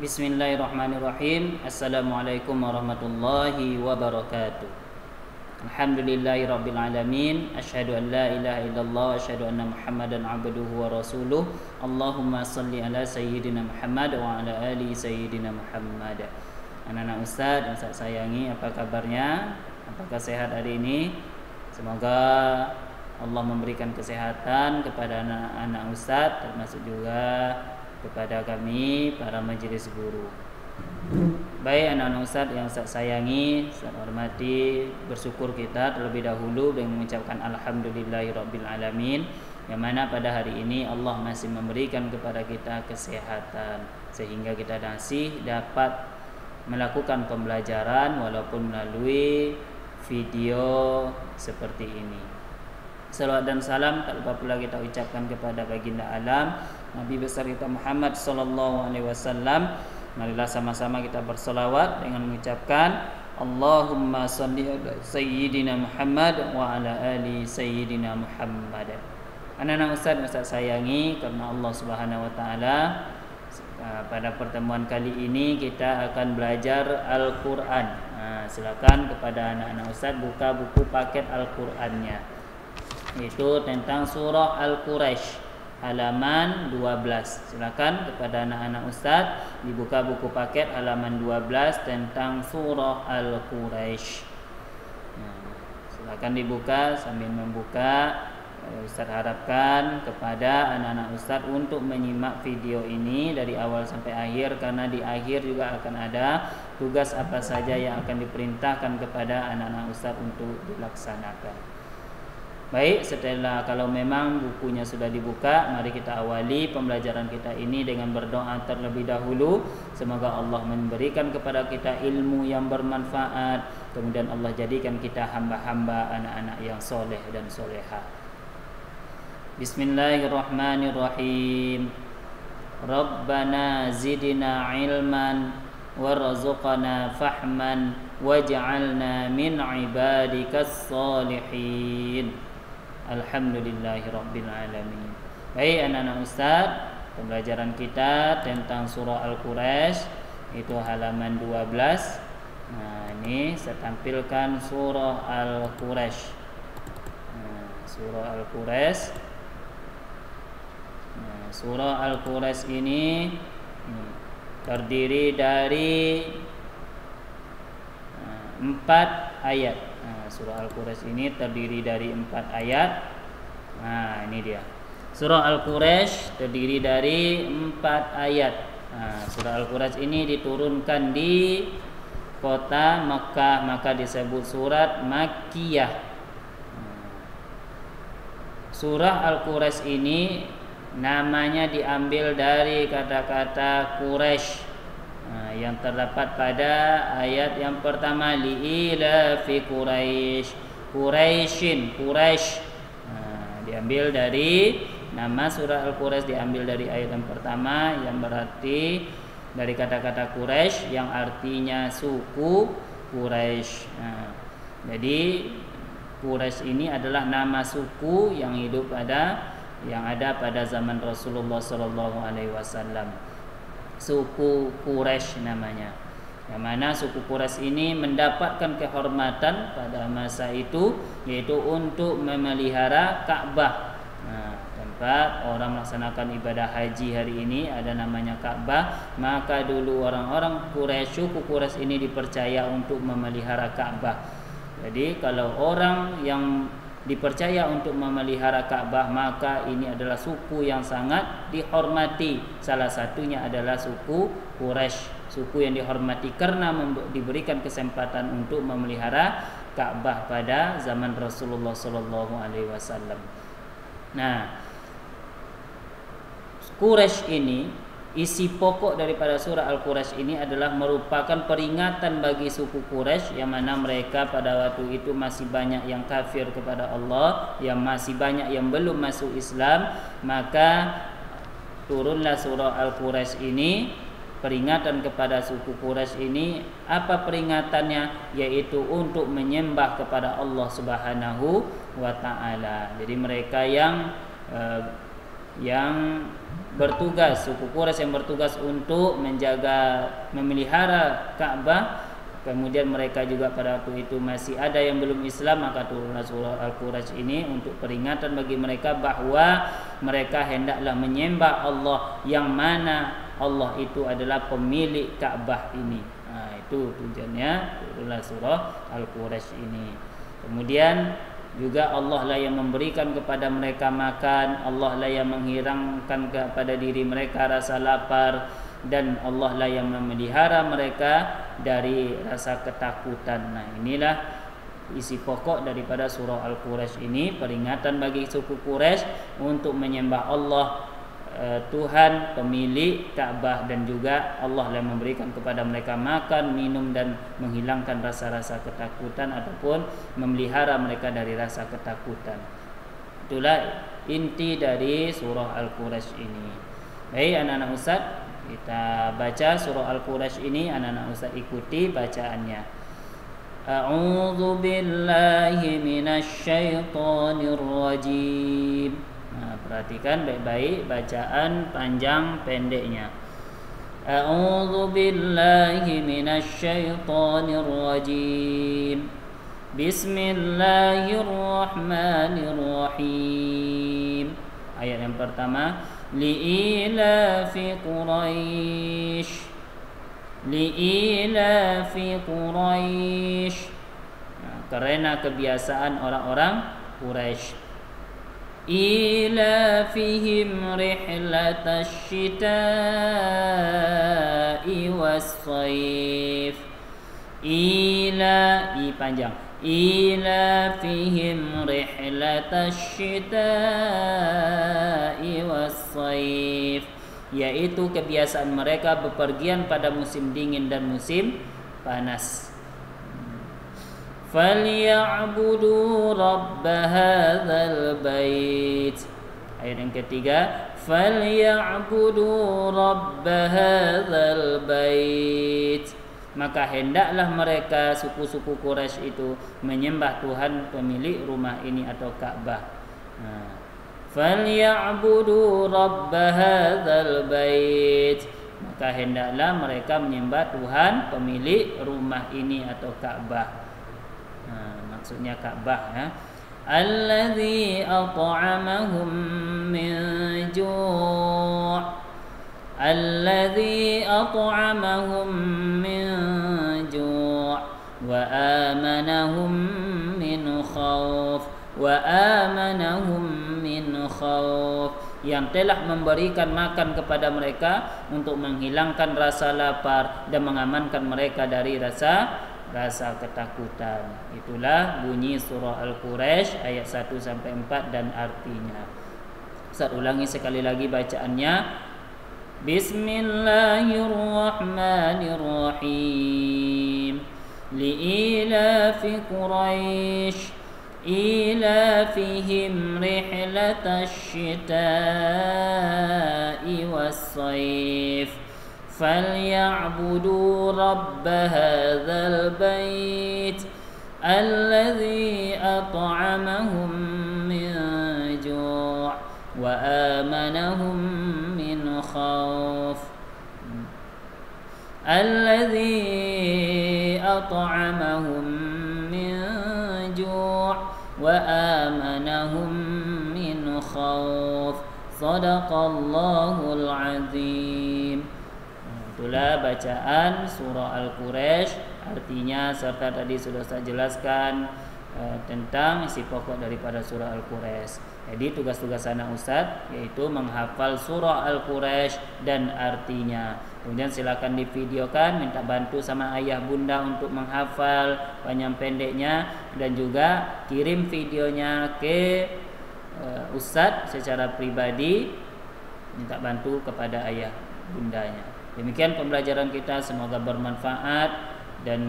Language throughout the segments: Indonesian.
Bismillahirrahmanirrahim. Assalamualaikum warahmatullahi wabarakatuh. Alhamdulillahirabbil alamin. Asyhadu an la ilaha illallah wa asyhadu anna Muhammadan abduhu wa rasuluh. Allahumma shalli ala sayyidina Muhammad wa ala ali sayyidina Muhammad. Anak-anak Ustaz yang saya sayangi, apa kabarnya? Apakah sehat hari ini? Semoga Allah memberikan kesehatan kepada anak-anak Ustaz, termasuk juga kepada kami para majelis guru. Baik anak-anak Ustaz yang saya sayangi, saya hormati, bersyukur kita terlebih dahulu dengan mengucapkan alhamdulillahirabbil alamin, yang mana pada hari ini Allah masih memberikan kepada kita kesehatan sehingga kita masih dapat melakukan pembelajaran walaupun melalui video seperti ini. Salawat dan salam tak lupa pula kita ucapkan kepada baginda alam Nabi besar kita Muhammad sallallahu alaihi wasallam. Marilah sama-sama kita berselawat dengan mengucapkan Allahumma shalli ala sayyidina Muhammad wa ala ali sayyidina Muhammad. Anak-anak Ustaz sayangi karena Allah Subhanahu wa taala, pada pertemuan kali ini kita akan belajar Al-Qur'an. Silakan kepada anak-anak Ustaz buka buku paket Al-Qur'annya. Itu tentang surah Al-Quraisy halaman 12. Silakan kepada anak-anak Ustaz dibuka buku paket halaman 12 tentang surah Al-Quraisy. Silakan dibuka. Sambil membuka, Ustaz harapkan kepada anak-anak Ustaz untuk menyimak video ini dari awal sampai akhir, karena di akhir juga akan ada tugas apa saja yang akan diperintahkan kepada anak-anak Ustaz untuk dilaksanakan. Baik, setelah kalau memang bukunya sudah dibuka, mari kita awali pembelajaran kita ini dengan berdoa terlebih dahulu. Semoga Allah memberikan kepada kita ilmu yang bermanfaat, kemudian Allah jadikan kita hamba-hamba anak-anak yang soleh dan soleha. Bismillahirrahmanirrahim. Rabbana zidna ilman warzuqna fahman waj'alna min ibadikas salihin. Alhamdulillahirabbil alamin. Baik anak-anak Ustaz, pembelajaran kita tentang surah Al-Quraisy itu halaman 12. Ini saya tampilkan surah Al-Quraisy. Surah Al-Quraisy. Surah Al-Quraisy ini terdiri dari 4 ayat. Surah Al-Quraisy ini terdiri dari 4 ayat. Ini dia. Surah Al-Quraisy terdiri dari 4 ayat. Surah Al-Quraisy ini diturunkan di kota Makkah, maka disebut surat Makkiyah. Surah Al-Quraisy ini namanya diambil dari kata-kata Quraisy yang terdapat pada ayat yang pertama, li'ila fi Quraisy. Quraisyin, Quraisy. Diambil dari nama surah Al-Quraisy, diambil dari ayat yang pertama yang berarti dari kata-kata Quraisy yang artinya suku Quraisy. Jadi Quraisy ini adalah nama suku yang ada pada zaman Rasulullah sallallahu alaihi wasallam. Suku Quraisy namanya. Yang mana suku Quraisy ini mendapatkan kehormatan pada masa itu, yaitu untuk memelihara Ka'bah. Tempat orang melaksanakan ibadah haji hari ini ada namanya Ka'bah. Maka dulu orang-orang Quraisy, suku Quraisy ini dipercaya untuk memelihara Ka'bah. Jadi kalau orang yang dipercaya untuk memelihara Ka'bah, maka ini adalah suku yang sangat dihormati. Salah satunya adalah suku Quraisy, suku yang dihormati karena diberikan kesempatan untuk memelihara Ka'bah pada zaman Rasulullah sallallahu alaihi wasallam. Quraisy ini, isi pokok daripada surah Al-Quraisy ini adalah merupakan peringatan bagi suku Quraisy yang mana mereka pada waktu itu masih banyak yang kafir kepada Allah, yang masih banyak yang belum masuk Islam. Maka turunlah surah Al-Quraisy ini, peringatan kepada suku Quraisy ini. Apa peringatannya? Yaitu untuk menyembah kepada Allah Subhanahu wa taala. Jadi mereka yang yang bertugas, suku Quraisy yang bertugas untuk menjaga, memelihara Ka'bah. Kemudian mereka juga pada waktu itu masih ada yang belum Islam, maka turunlah surah Al-Quraish ini untuk peringatan bagi mereka bahwa mereka hendaklah menyembah Allah, yang mana Allah itu adalah pemilik Ka'bah ini. Itu tujuannya turunlah surah Al-Quraish ini. Kemudian juga Allah lah yang memberikan kepada mereka makan, Allah lah yang menghilangkan kepada diri mereka rasa lapar, dan Allah lah yang memelihara mereka dari rasa ketakutan. Nah, inilah isi pokok daripada surah Al-Quraish ini, peringatan bagi suku Quraisy untuk menyembah Allah, Tuhan pemilik Ka'bah, dan juga Allah yang memberikan kepada mereka makan, minum, dan menghilangkan rasa-rasa ketakutan ataupun memelihara mereka dari rasa ketakutan. Itulah inti dari surah Al-Quraish ini. Baik anak-anak Ustaz, kita baca surah Al-Quraish ini, anak-anak Ustaz ikuti bacaannya. A'udzu billahi minasy syaithanir rajim. Nah, perhatikan baik-baik bacaan panjang pendeknya. A'udzu billahi minasy syaithanir rajim. Bismillahirrahmanirrahim. Ayat yang pertama, li'ilafi Quraisy. Li'ilafi Quraisy. Nah, karena kebiasaan orang-orang Quraisy. Ilafihim rihlatasy syita'i was-shaif. Panjang. Ilafihim rihlatasy syita'i was-shaif, yaitu kebiasaan mereka bepergian pada musim dingin dan musim panas. Falyabudu rabb hadzal bait. Ayat yang ketiga, falyabudu rabb hadzal bait. Maka hendaklah mereka suku-suku Quraisy itu menyembah Tuhan pemilik rumah ini atau Ka'bah. Falyabudu rabb hadzal bait. Maka hendaklah mereka menyembah Tuhan pemilik rumah ini atau Ka'bah. Maksudnya Ka'bah, ya. Allazi at'amahum min ju'. Allazi at'amahum min ju' wa amanahum min khauf. Wa amanahum min khauf, yang telah memberikan makan kepada mereka untuk menghilangkan rasa lapar dan mengamankan mereka dari rasa ketakutan. Itulah bunyi surah Al-Quraish ayat 1 sampai 4 dan artinya. Ustaz ulangi sekali lagi bacaannya. Bismillahirrahmanirrahim. Li'ilafi Quraisy ilafihim rihlatasy syita'i was-shaif. فليعبدوا رب هذا البيت الذي أطعمهم من جوع وآمنهم من خوف. الذي أطعمهم من جوع وآمنهم من خوف. صدق الله العظيم. Itulah bacaan surah Al-Quraish, artinya serta tadi sudah saya jelaskan tentang isi pokok daripada surah Al-Quraish. Jadi tugas-tugas anak Ustaz yaitu menghafal surah Al-Quraish dan artinya. Kemudian silakan divideokan, minta bantu sama ayah bunda untuk menghafal panjang pendeknya, dan juga kirim videonya ke Ustaz secara pribadi, minta bantu kepada ayah bundanya. Demikian pembelajaran kita, semoga bermanfaat dan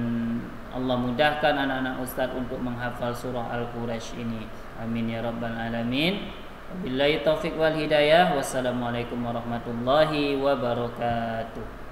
Allah mudahkan anak-anak Ustaz untuk menghafal surah Al-Quraish ini. Amin ya rabbal alamin. Wabillahi taufiq wal hidayah. Wassalamualaikum warahmatullahi wabarakatuh.